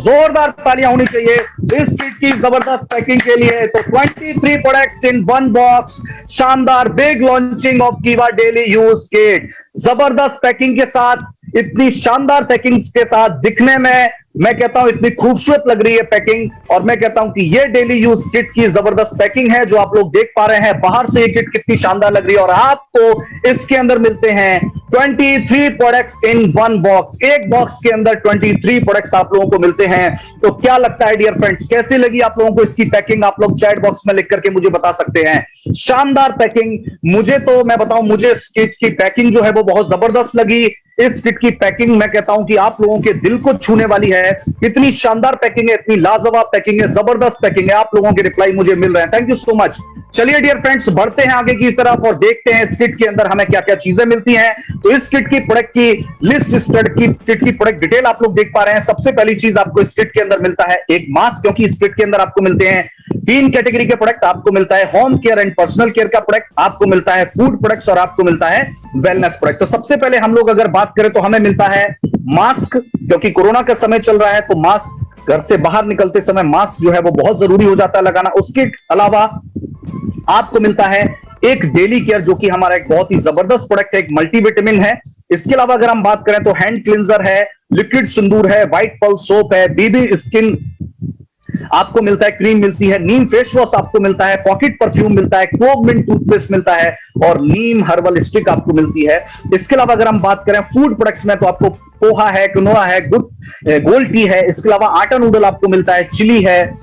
जोरदार तालियां होनी चाहिए इस किट की जबरदस्त पैकिंग के लिए। तो 23 प्रोडक्ट्स इन वन बॉक्स, शानदार बिग लॉन्चिंग ऑफ कीवा डेली यूज किट। जबरदस्त पैकिंग के साथ, इतनी शानदार पैकिंग के साथ, दिखने में मैं कहता हूं इतनी खूबसूरत लग रही है पैकिंग, और मैं कहता हूं कि ये डेली यूज किट की जबरदस्त पैकिंग है जो आप लोग देख पा रहे हैं। बाहर से ये किट कितनी शानदार लग रही है, और आपको इसके अंदर मिलते हैं 23 प्रोडक्ट्स इन वन बॉक्स। एक बॉक्स के अंदर 23 प्रोडक्ट्स आप लोगों को मिलते हैं। तो क्या लगता है डियर फ्रेंड्स, कैसी लगी आप लोगों को इसकी पैकिंग? आप लोग चैट बॉक्स में लिख करके मुझे बता सकते हैं। शानदार पैकिंग, मुझे तो मैं बताऊं, मुझे इस किट की पैकिंग जो है वो बहुत जबरदस्त लगी। इस किट की पैकिंग मैं कहता हूं कि आप लोगों के दिल को छूने वाली है। इतनी शानदार पैकिंग है, इतनी लाजवाब पैकिंग है, जबरदस्त पैकिंग है। आप लोगों के रिप्लाई मुझे मिल रहे हैं, थैंक यू सो मच। चलिए डियर फ्रेंड्स, बढ़ते हैं आगे की तरफ और देखते हैं इस किट के अंदर हमें क्या क्या चीजें मिलती हैं। तो इस किट की प्रोडक्ट की लिस्ट, इस किट की प्रोडक्ट डिटेल आप लोग देख पा रहे हैं। सबसे पहली चीज आपको इस किट के अंदर मिलता है एक मास्क, क्योंकि इस किट के अंदर आपको मिलते हैं 3 कैटेगरी के प्रोडक्ट। आपको मिलता है home care and personal care का प्रोडक्ट, आपको मिलता है फूड प्रोडक्ट्स, और आपको मिलता है वेलनेस प्रोडक्ट। तो सबसे पहले हम लोग अगर बात करें तो हमें मिलता है मास्क, क्योंकि कोरोना का समय चल रहा है तो मास्क, घर से बाहर निकलते समय मास्क जो है वो बहुत जरूरी हो जाता है लगाना। उसके अलावा आपको मिलता है एक डेली केयर, जो कि हमारा एक बहुत ही जबरदस्त प्रोडक्ट है, एक मल्टीविटामिन है। इसके अलावा अगर हम बात करें तो हैंड क्लिंजर है, लिक्विड सिंदूर है, व्हाइट पल्स सोप है, बीबी स्किन आपको मिलता है, क्रीम मिलती है, नीम फेस वॉश आपको मिलता है, पॉकेट परफ्यूम मिलता है, क्लोव मिंट टूथपेस्ट मिलता है, और नीम हर्बल स्टिक आपको मिलती है। इसके अलावा अगर हम बात करें फूड प्रोडक्ट्स में तो आपको पोहा है, क्विनोआ है, गोल्ड टी है। इसके अलावा आटा नूडल आपको मिलता है, चिली है,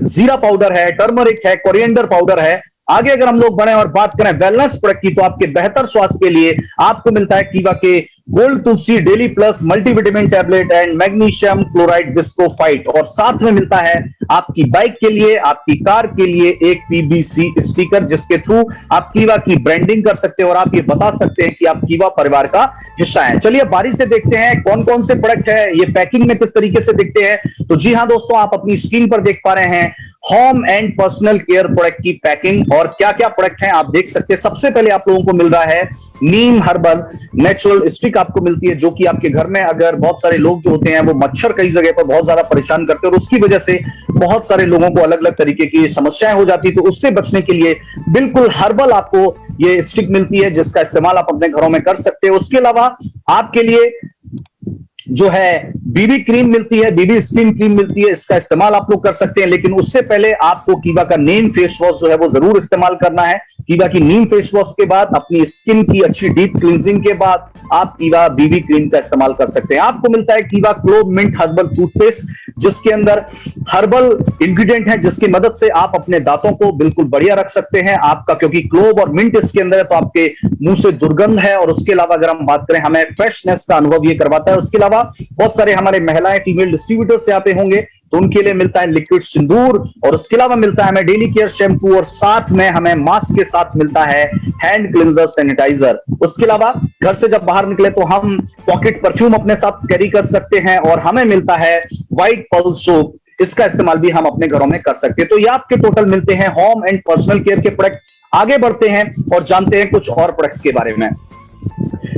जीरा पाउडर है, टर्मरिक है, कोरिएंडर पाउडर है। आगे अगर हम लोग बढ़े और बात करें वेलनेस प्रोडक्ट की, तो आपके बेहतर स्वास्थ्य के लिए आपको मिलता है कीवा के gold Tulsi daily plus multivitamin tablet and magnesium chloride bischofite, और साथ में मिलता है आपकी बाइक के लिए, आपकी कार के लिए एक पीबीसी स्टिकर, जिसके थ्रू आप कीवा की ब्रांडिंग कर सकते हैं और आप ये बता सकते हैं कि आप कीवा परिवार का हिस्सा हैं। चलिए बारी से देखते हैं कौन कौन से प्रोडक्ट है, ये पैकिंग में किस तरीके से दिखते हैं। तो जी हां दोस्तों, आप अपनी स्क्रीन पर देख पा रहे हैं home and personal care product की पैकिंग, और क्या क्या प्रोडक्ट हैं आप देख सकते हैं। सबसे पहले आप लोगों को मिल रहा है नीम हर्बल नेचुरल स्टिक आपको मिलती है, जो कि आपके घर में अगर बहुत सारे लोग जो होते हैं वो मच्छर कई जगह पर बहुत ज्यादा परेशान करते हैं और उसकी वजह से बहुत सारे लोगों को अलग अलग तरीके की समस्याएं हो जाती है, तो उससे बचने के लिए बिल्कुल हर्बल आपको ये स्टिक मिलती है, जिसका इस्तेमाल आप अपने घरों में कर सकते हैं। उसके अलावा आपके लिए जो है बीबी क्रीम मिलती है, बीबी स्किन क्रीम मिलती है, इसका इस्तेमाल आप लोग कर सकते हैं। लेकिन उससे पहले आपको कीवा का नीम फेस वॉश जो है वो जरूर इस्तेमाल करना है। कीवा की नीम फेस वॉश के बाद, अपनी स्किन की अच्छी डीप क्लींजिंग के बाद, आप कीवा बीबी क्रीम का इस्तेमाल कर सकते हैं। आपको मिलता है कीवा क्लोव मिंट हर्बल टूथपेस्ट, जिसके अंदर हर्बल इंग्रेडिएंट है, जिसकी मदद से आप अपने दांतों को बिल्कुल बढ़िया रख सकते हैं आपका, क्योंकि क्लोव और मिंट इसके अंदर है तो आपके मुंह से दुर्गंध है, और उसके अलावा अगर हम बात करें हमें फ्रेशनेस का अनुभव ये करवाता है। उसके अलावा बहुत सारे हमारे महिलाएं फीमेल डिस्ट्रीब्यूटर से आते होंगे तो उनके लिए मिलता है लिक्विड सिंदूर, और उसके अलावा मिलता है हमें डेली केयर शैम्पू, और साथ में हमें मास्क के साथ मिलता है हैंड क्लिंजर सैनिटाइजर। उसके अलावा घर से जब बाहर निकले तो हम पॉकेट परफ्यूम अपने साथ कैरी कर सकते हैं, और हमें मिलता है व्हाइट पल्स सोप, इसका इस्तेमाल भी हम अपने घरों में कर सकते हैं। तो ये आपके टोटल मिलते हैं होम एंड पर्सनल केयर के प्रोडक्ट। आगे बढ़ते हैं और जानते हैं कुछ और प्रोडक्ट्स के बारे में।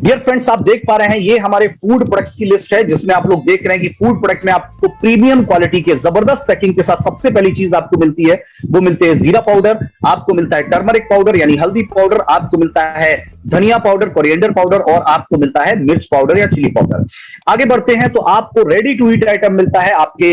डियर फ्रेंड्स, आप देख पा रहे हैं ये हमारे फूड प्रोडक्ट्स की लिस्ट है, जिसमें आप लोग देख रहे हैं कि फूड प्रोडक्ट में आपको प्रीमियम क्वालिटी के जबरदस्त पैकिंग के साथ सबसे पहली चीज आपको मिलती है वो मिलते हैं जीरा पाउडर, आपको मिलता है टर्मरिक पाउडर यानी हल्दी पाउडर, आपको मिलता है धनिया पाउडर, कोरिएंडर पाउडर, और आपको मिलता है मिर्च पाउडर या चिली पाउडर। आगे बढ़ते हैं तो आपको रेडी टू ईट आइटम मिलता है आपके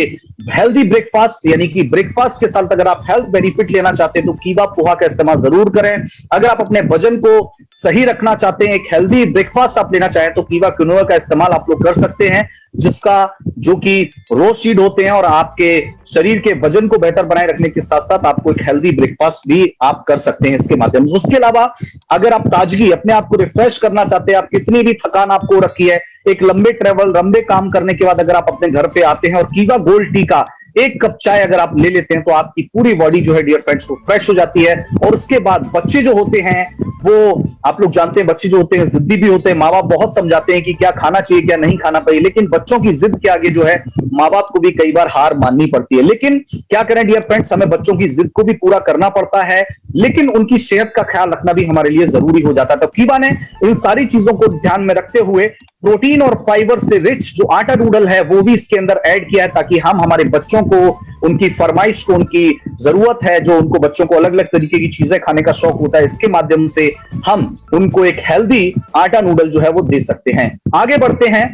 हेल्दी ब्रेकफास्ट, यानी कि ब्रेकफास्ट के साथ अगर आप हेल्थ बेनिफिट लेना चाहते हैं तो कीवा पोहा का इस्तेमाल जरूर करें। अगर आप अपने वजन को सही रखना चाहते हैं, एक हेल्दी ब्रेकफास्ट आप लेना चाहें तो कीवा क्विनोआ का इस्तेमाल आप लोग कर सकते हैं, जिसका जो कि रोज सीड होते हैं और आपके शरीर के वजन को बेहतर बनाए रखने के साथ साथ आपको एक हेल्दी ब्रेकफास्ट भी आप कर सकते हैं इसके माध्यम से। उसके अलावा अगर आप ताजगी, अपने आप को रिफ्रेश करना चाहते हैं, आप कितनी भी थकान आपको रखी है, एक लंबे ट्रेवल, लंबे काम करने के बाद अगर आप अपने घर पे आते हैं और कीवा गोल्ड टी का एक कप चाय अगर आप ले लेते हैं तो आपकी पूरी बॉडी जो है डियर फ्रेंड्स वो फ्रेश हो जाती है। और उसके बाद बच्चे जो होते हैं वो आप लोग जानते हैं बच्चे जो होते हैं जिद्दी भी होते हैं, माँ बाप बहुत समझाते हैं कि क्या खाना चाहिए क्या नहीं खाना चाहिए, लेकिन बच्चों की जिद के आगे जो है माँ बाप को भी कई बार हार माननी पड़ती है। लेकिन क्या करें डियर फ्रेंड्स, हमें बच्चों की जिद को भी पूरा करना पड़ता है, लेकिन उनकी सेहत का ख्याल रखना भी हमारे लिए जरूरी हो जाता है। तो कीवा ने इन सारी चीजों को ध्यान में रखते हुए प्रोटीन और फाइबर से रिच जो आटा नूडल है वो भी इसके अंदर ऐड किया है, ताकि हम हमारे बच्चों को उनकी फरमाइश को, उनकी जरूरत है जो उनको बच्चों को अलग अलग तरीके की चीजें खाने का शौक होता है, इसके माध्यम से हम उनको एक हेल्दी आटा नूडल जो है वो दे सकते हैं। आगे बढ़ते हैं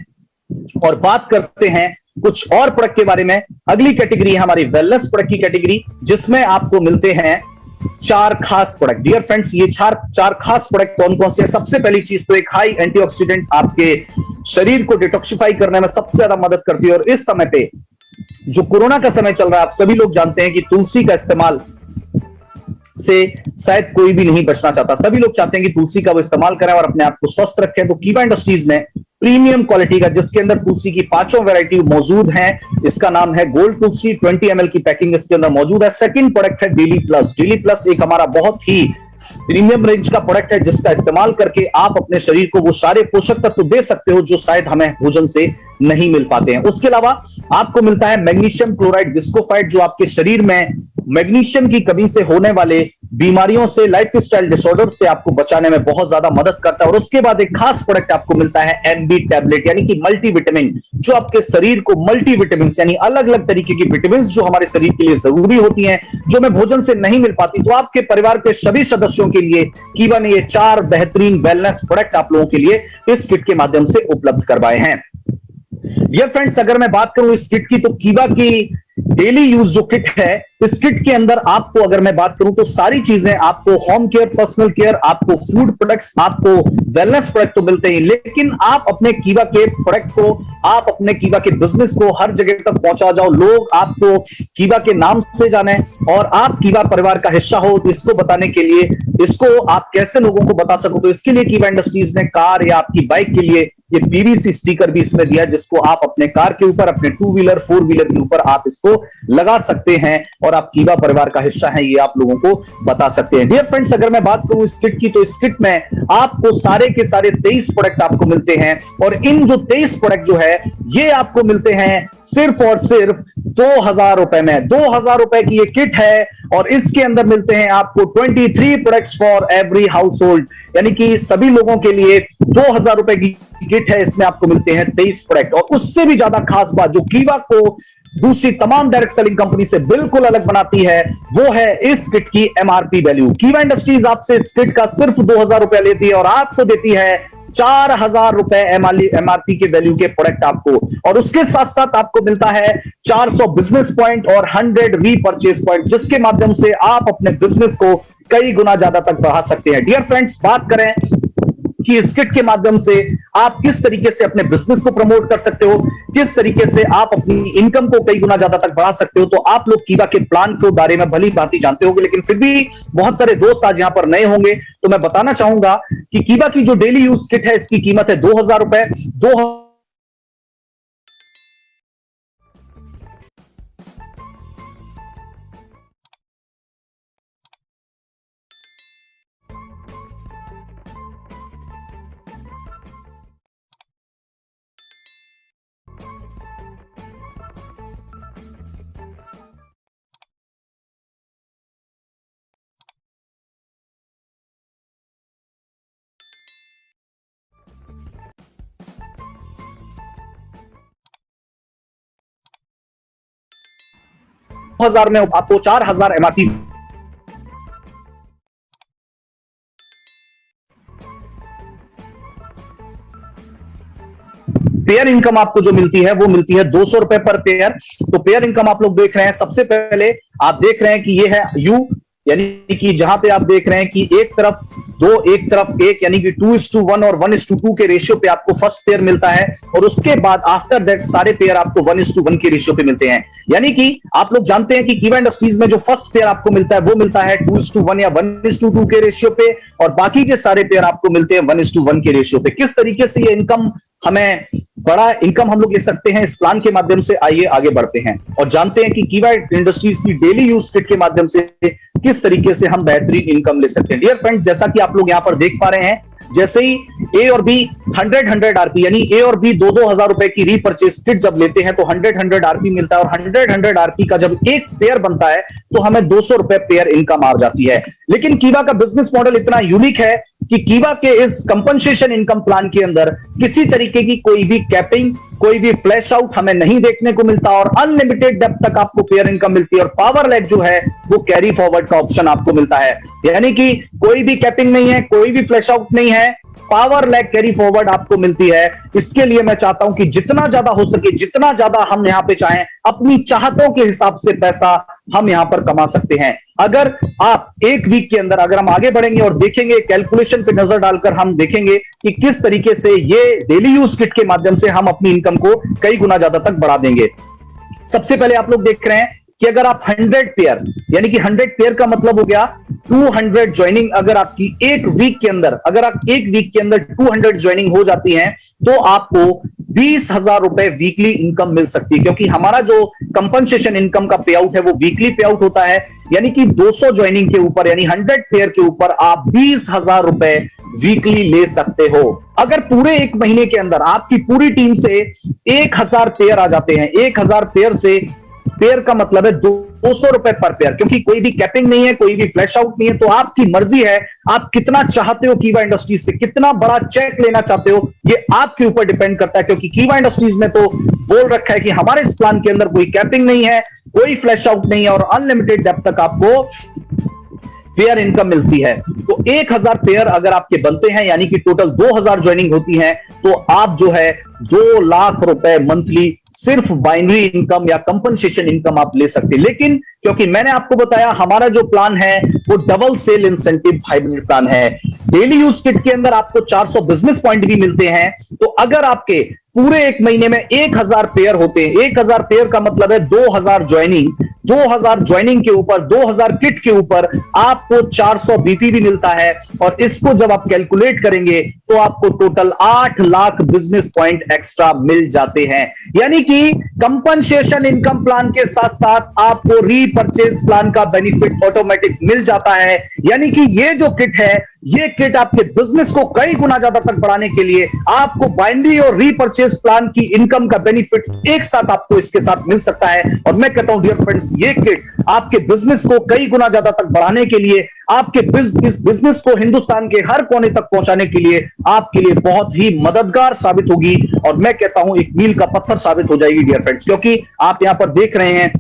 और बात करते हैं कुछ और प्रोडक्ट के बारे में। अगली कैटेगरी है हमारी वेलनेस प्रोडक्ट की कैटेगरी, जिसमें आपको मिलते हैं 4 खास प्रोडक्ट। डियर फ्रेंड्स, ये चार खास प्रोडक्ट कौन कौन से हैं? सबसे पहली चीज तो एक हाई एंटीऑक्सीडेंट, आपके शरीर को डिटॉक्सिफाई करने में सबसे ज्यादा मदद करती है। और इस समय पे जो कोरोना का समय चल रहा है, आप सभी लोग जानते हैं कि तुलसी का इस्तेमाल से शायद कोई भी नहीं बचना चाहता, सभी लोग चाहते हैं कि तुलसी का वो इस्तेमाल करें और अपने आप को स्वस्थ रखें। तो कीवा इंडस्ट्रीज ने प्रीमियम क्वालिटी का, जिसके अंदर तुलसी की 5 वैरायटी मौजूद हैं, इसका नाम है गोल्ड तुलसी, 20 ml की पैकिंग इसके अंदर मौजूद है। सेकंड प्रोडक्ट है डेली प्लस। डेली प्लस एक हमारा बहुत ही प्रीमियम रेंज का प्रोडक्ट है, जिसका इस्तेमाल करके आप अपने शरीर को वो सारे पोषक तत्व दे सकते हो जो शायद हमें भोजन से नहीं मिल पाते हैं। उसके अलावा आपको मिलता है मैग्नीशियम क्लोराइड डिस्कोफाइट, जो आपके शरीर में मैग्नीशियम की कमी से होने वाले बीमारियों से, लाइफस्टाइल डिसऑर्डर से आपको बचाने में बहुत ज्यादा मदद करता है। और उसके बाद एक खास प्रोडक्ट आपको मिलता है एमबी टैबलेट, यानी कि मल्टीविटामिन, जो आपके शरीर को मल्टीविटामिन यानी अलग अलग तरीके की विटामिन जो हमारे शरीर के लिए जरूरी होती हैं, जो हमें भोजन से नहीं मिल पाती, तो आपके परिवार के सभी सदस्यों के लिए कीवा ने ये 4 बेहतरीन वेलनेस प्रोडक्ट आप लोगों के लिए इस किट के माध्यम से उपलब्ध करवाए हैं। डियर फ्रेंड्स, अगर मैं बात करूं इस किट की, तो कीवा की डेली यूज जो किट है, इस किट के अंदर आपको अगर मैं बात करूं तो सारी चीजें आपको होम केयर, पर्सनल केयर, आपको फूड प्रोडक्ट्स, आपको वेलनेस प्रोडक्ट तो मिलते ही, लेकिन आप अपने कीवा के प्रोडक्ट को, आप अपने कीवा के बिजनेस को हर जगह तक पहुंचा जाओ, लोग आपको कीवा के नाम से जाने और आप कीवा परिवार का हिस्सा हो। इसको बताने के लिए, इसको आप कैसे लोगों को बता सको, तो इसके लिए कीवा इंडस्ट्रीज ने कार या आपकी बाइक के लिए ये पीवीसी स्टिकर भी इसमें दिया, जिसको आप अपने कार के ऊपर, अपने 2 व्हीलर 4 व्हीलर के ऊपर आप इसको लगा सकते हैं और आप कीवा परिवार का हिस्सा हैं, ये आप लोगों को बता सकते हैं। डियर फ्रेंड्स, अगर मैं बात करूं इस किट की, तो इस किट में आपको सारे के सारे 23 प्रोडक्ट आपको मिलते हैं और इन जो 23 प्रोडक्ट जो है ये आपको मिलते हैं सिर्फ और सिर्फ 2000 रुपए में। 2000 रुपए की ये किट है और इसके अंदर मिलते हैं आपको 23 products for every house hold, यानी कि सभी लोगों के लिए 2000 रुपए की किट है। इसमें आपको मिलते हैं 23 प्रोडक्ट और उससे भी ज्यादा खास बात जो कीवा को दूसरी तमाम डायरेक्ट सेलिंग कंपनी से बिल्कुल अलग बनाती है, वो है इस किट की एमआरपी वैल्यू। कीवा इंडस्ट्रीज आपसे इस किट का सिर्फ 2000 रुपए लेती है और आपको देती है 4000 रुपए एमआरपी के वैल्यू के प्रोडक्ट आपको, और उसके साथ साथ आपको मिलता है 400 बिजनेस पॉइंट और 100 रीपरचेज पॉइंट, जिसके माध्यम से आप अपने बिजनेस को कई गुना ज्यादा तक बढ़ा सकते हैं। डियर फ्रेंड्स, बात करें कि इस किट के माध्यम से आप किस तरीके से अपने बिजनेस को प्रमोट कर सकते हो, किस तरीके से आप अपनी इनकम को कई गुना ज्यादा तक बढ़ा सकते हो, तो आप लोग कीवा के प्लान के बारे में भली भांति जानते होंगे, लेकिन फिर भी बहुत सारे दोस्त आज यहां पर नए होंगे, तो मैं बताना चाहूंगा कि कीवा की जो डेली यूज किट है इसकी कीमत है 2000 रुपए। 2000 में आपको 4000 एमआरपी पेयर इनकम आपको जो मिलती है वो मिलती है 200 रुपए पर पेयर। तो पेयर इनकम आप लोग देख रहे हैं, सबसे पहले आप देख रहे हैं कि ये है यू, यानी कि जहां पे आप देख रहे हैं कि एक तरफ 2 एक तरफ 1, यानी कि 2:1 और 1:2 के रेशियो पे आपको फर्स्ट पेयर मिलता है और उसके बाद आफ्टर दैट सारे पेयर आपको 1:1 के रेशियो पे मिलते हैं। यानी कि आप लोग जानते हैं कि कीवा इंडस्ट्रीज में जो फर्स्ट पेयर आपको मिलता है वो मिलता है 2:1 या 1:2 के रेशियो पे और बाकी के सारे पेयर आपको मिलते हैं 1:1 के रेशियो पे। किस तरीके से ये इनकम, हमें बड़ा इनकम हम लोग ले सकते हैं इस प्लान के माध्यम से, आइए आगे बढ़ते हैं और जानते हैं कि कीवा इंडस्ट्रीज की डेली यूज किट के माध्यम से किस तरीके से हम बेहतरीन इनकम ले सकते हैं। डियर फ्रेंड्स, जैसा कि आप लोग यहां पर देख पा रहे हैं, जैसे ही ए और बी 100 आरपी यानी ए और बी 2-2 हजार रुपए की रीपर्चेज किट जब लेते हैं तो 100 आरपी मिलता है, और 100 आरपी का जब एक पेयर बनता है तो हमें 200 रुपए पेयर इनकम आ जाती है। लेकिन कीवा का बिजनेस मॉडल इतना यूनिक है कि कीवा के इस कंपनसेशन इनकम प्लान के अंदर किसी तरीके की कोई भी कैपिंग, कोई भी फ्लैश आउट हमें नहीं देखने को मिलता, और अनलिमिटेड डेप्थ तक आपको पेयर इनकम मिलती है, और पावर लैग जो है वो कैरी फॉरवर्ड का ऑप्शन आपको मिलता है। यानी कि कोई भी कैपिंग नहीं है, कोई भी फ्लैश आउट नहीं है, पावर लैग कैरी फॉरवर्ड आपको मिलती है। इसके लिए मैं चाहता हूं कि जितना ज्यादा हो सके, जितना ज्यादा हम यहां पे चाहें, अपनी चाहतों के हिसाब से पैसा हम यहां पर कमा सकते हैं। अगर आप एक वीक के अंदर, अगर हम आगे बढ़ेंगे और देखेंगे, कैलकुलेशन पे नजर डालकर हम देखेंगे कि किस तरीके से ये डेली यूज किट के माध्यम से हम अपनी इनकम को कई गुना ज्यादा तक बढ़ा देंगे। सबसे पहले आप लोग देख रहे हैं कि अगर आप 100 पेयर, यानी कि 100 पेयर का मतलब हो गया 200 ज्वाइनिंग, अगर आपकी एक वीक के अंदर, अगर आप एक वीक के अंदर 200 ज्वाइनिंग हो जाती हैं तो आपको 20,000 रुपए वीकली इनकम मिल सकती है, क्योंकि हमारा जो कंपनसेशन इनकम का पे आउट है वो वीकली पे आउट होता है। यानी कि 200 ज्वाइनिंग के ऊपर, यानी 100 पेयर के ऊपर आप 20,000 रुपए वीकली ले सकते हो। अगर पूरे एक महीने के अंदर आपकी पूरी टीम से 1000 पेयर आ जाते हैं, 1000 पेयर से, पेयर का मतलब है 200 रुपए पर पेयर, क्योंकि कोई भी कैपिंग नहीं है, कोई भी फ्लैश आउट नहीं है, तो आपकी मर्जी है आप कितना चाहते हो कीवा इंडस्ट्रीज से, कितना बड़ा चेक लेना चाहते हो, ये आपके ऊपर डिपेंड करता है। क्योंकि कीवा इंडस्ट्रीज ने तो बोल रखा है कि हमारे इस प्लान के अंदर कोई कैपिंग नहीं है, कोई फ्लैश आउट नहीं है, और अनलिमिटेड डेप्थ तक आपको पेयर इनकम मिलती है। तो 1000 पेयर अगर आपके बनते हैं, यानी कि टोटल 2000 ज्वाइनिंग होती है, तो आप जो है 2 लाख रुपए मंथली सिर्फ बाइनरी इनकम या कंपनसेशन इनकम आप ले सकते हैं। लेकिन क्योंकि मैंने आपको बताया हमारा जो प्लान है वो double sale incentive hybrid plan है, डेली यूज किट के अंदर आपको 400 बिजनेस पॉइंट भी मिलते हैं। तो अगर आपके पूरे एक महीने में 1000 पेयर होते हैं, 1000 पेयर का मतलब है 2000 ज्वाइनिंग, 2000 ज्वाइनिंग के ऊपर, 2000 किट के ऊपर आपको 400 बीपी भी मिलता है, और इसको जब आप कैलकुलेट करेंगे तो आपको total 8 lakh business point extra मिल जाते हैं। यानी कि कंपनसेशन इनकम प्लान के साथ साथ आपको रीपर्चेज प्लान का बेनिफिट ऑटोमेटिक मिल जाता है। यानी कि ये जो किट है, ये किट आपके बिजनेस को कई गुना ज्यादा तक बढ़ाने के लिए आपको बाइनरी और रीपर्चेज प्लान की इनकम का बेनिफिट एक साथ आपको इसके साथ मिल सकता है। और मैं कहता हूं डियर फ्रेंड्स, ये किट आपके बिजनेस को कई गुना ज्यादा तक बढ़ाने के लिए, आपके बिजनेस को हिंदुस्तान के हर कोने तक पहुंचाने के लिए आपके लिए बहुत ही मददगार साबित होगी, और मैं कहता हूं एक मील का पत्थर साबित हो जाएगी डियर फ्रेंड्स। क्योंकि आप यहां पर देख रहे हैं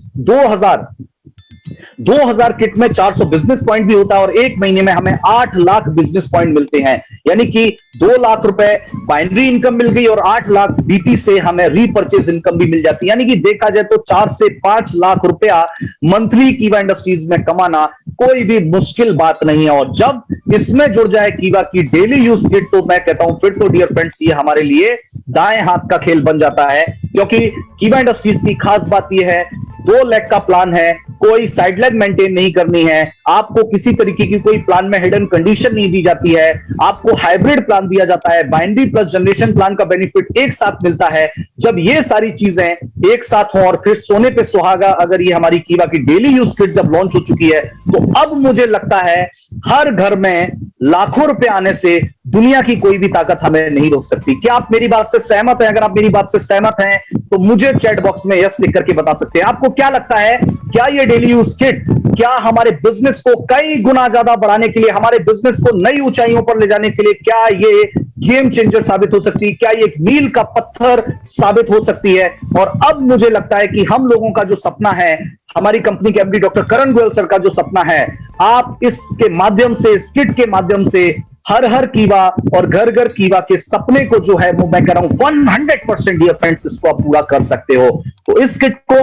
2000 किट में 400 बिजनेस पॉइंट भी होता है, और एक महीने में हमें 8 लाख बिजनेस पॉइंट मिलते हैं। यानी कि 2 लाख रुपए बाइनरी इनकम मिल गई, और 8 लाख बीपी से हमें रीपर्चेज इनकम भी मिल जाती है। यानी कि देखा जाए तो 4 से 5 लाख रुपया मंथली कीवा इंडस्ट्रीज में कमाना कोई भी मुश्किल बात नहीं है। और जब इसमें जुड़ जाए कीवा की डेली यूज किट, तो मैं कहता हूं फिर तो डियर फ्रेंड्स ये हमारे लिए दाएं हाथ का खेल बन जाता है। क्योंकि कीवा इंडस्ट्रीज की खास बात यह है, 2 लाख का प्लान है, कोई साइडलाइन मेंटेन नहीं करनी है, आपको किसी तरीके की कोई प्लान में हिडन कंडीशन नहीं दी जाती है, आपको हाइब्रिड प्लान दिया जाता है, बाइनरी प्लस जनरेशन प्लान का बेनिफिट एक साथ मिलता है। जब ये सारी चीजें एक साथ हो, और फिर सोने पे सुहागा अगर ये हमारी कीवा की डेली यूज किट जब लॉन्च हो चुकी है, तो अब मुझे लगता है हर घर में लाखों रुपए आने से दुनिया की कोई भी ताकत हमें नहीं रोक सकती। क्या आप मेरी बात से सहमत हैं? अगर आप मेरी बात से सहमत हैं तो मुझे चैट बॉक्स में यस लिख करके बता सकते हैं। आपको क्या लगता है, क्या ये डेली यूज किट क्या हमारे बिजनेस को कई गुना ज्यादा बढ़ाने के लिए, हमारे बिजनेस को नई ऊंचाइयों पर ले जाने के लिए, क्या ये गेम चेंजर साबित हो सकती है? क्या ये एक मील का पत्थर साबित हो सकती है? और अब मुझे लगता है कि हम लोगों का जो सपना है, हमारी कंपनी के एमडी डॉक्टर करण गोयल सर का जो सपना है, आप इसके माध्यम से, इस किट के माध्यम से हर कीवा और घर घर कीवा के सपने को जो है वो मैं कह रहा हूं 100% डियर फ्रेंड्स इसको आप पूरा कर सकते हो। तो इस किट को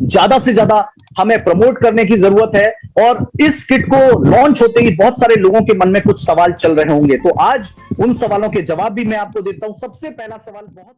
ज्यादा से ज्यादा हमें प्रमोट करने की जरूरत है, और इस किट को लॉन्च होते ही बहुत सारे लोगों के मन में कुछ सवाल चल रहे होंगे, तो आज उन सवालों के जवाब भी मैं आपको देता हूं। सबसे पहला सवाल बहुत